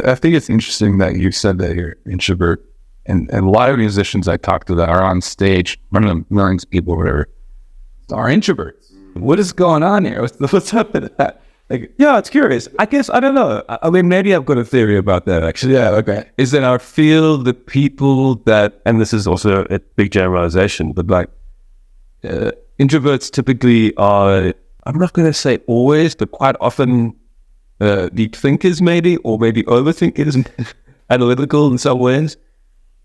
I think it's interesting that you said that you're introvert, and a lot of musicians I talk to that are on stage, millions of people, or whatever, are introverts. What is going on here? What's up with that? Like, yeah, it's curious. I guess, I don't know. I mean, maybe I've got a theory about that, actually. Yeah, okay. Is that I feel the people that, and this is also a big generalization, but like, introverts typically are, I'm not going to say always, but quite often deep thinkers maybe, or maybe overthinkers, analytical in some ways.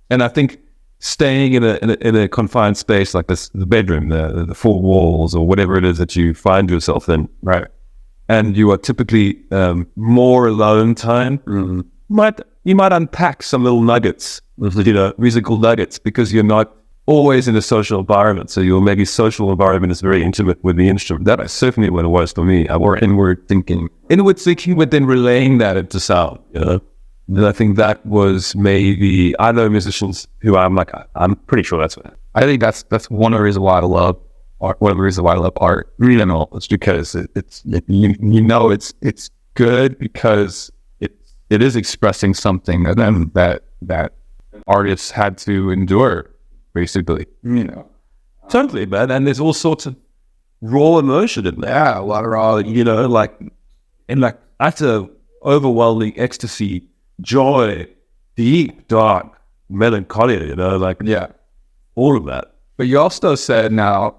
And I think staying in a confined space like this, the bedroom, the four walls, or whatever it is that you find yourself in, right? And you are typically more alone time. Mm-hmm. You might unpack some little nuggets, musical nuggets, because you're not always in a social environment. So your maybe social environment is very intimate with the instrument. That is certainly what it was for me. I were inward thinking, but then relaying that into sound. And I think that was maybe, I know musicians who I'm pretty sure that's what. I think that's one of the reasons why I love art. One of the reasons why I love art, it's because it's good because it is expressing something that artists had to endure, basically. Totally, man. And there's all sorts of raw emotion in there. Yeah, a lot of raw, like utter overwhelming ecstasy, joy, deep, dark, melancholy, all of that. But you also said now,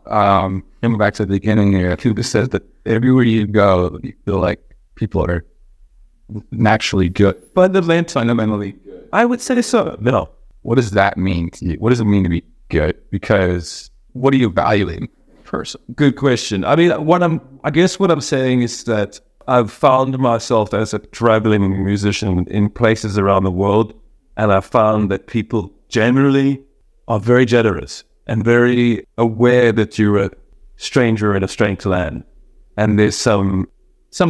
coming back to the beginning here, Cuba says that everywhere you go, you feel like people are naturally good. Fundamentally good. I would say so. No. What does that mean to you? What does it mean to be good? Because what are you valuing person? Good question. I mean, what I'm saying is that I've found myself as a traveling musician in places around the world, and I found that people generally are very generous and very aware that you're a stranger in a strange land. And there's some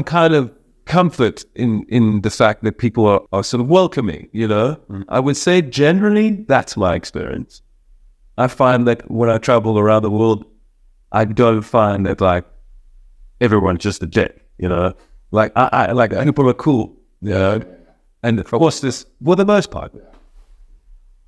kind of comfort in the fact that people are sort of welcoming, I would say generally that's my experience. I find that when I travel around the world, I don't find that like everyone's just a dick, like I like people are cool, and of course for the most part,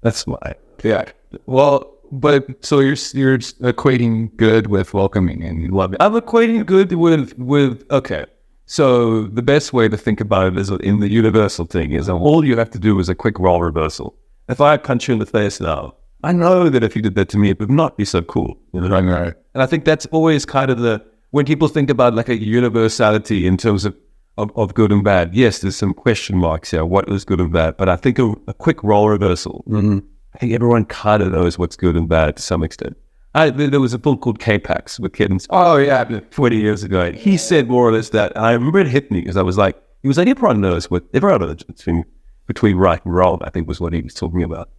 that's why. Yeah. Well, but so you're equating good with welcoming and loving. I'm equating good with okay. So the best way to think about it is in the universal thing is all you have to do is a quick role reversal. If I punch you in the face now, I know that if you did that to me, it would not be so cool. Right. And I think that's always kind of when people think about like a universality in terms of good and bad. Yes, there's some question marks here. What is good and bad? But I think a quick role reversal. Mm-hmm. I think everyone kind of knows what's good and bad to some extent. There was a book called K-Pax with kids. Oh yeah, 20 years ago. He said more or less that, and I remember it hit me because he was like, everyone knows between right and wrong, I think was what he was talking about.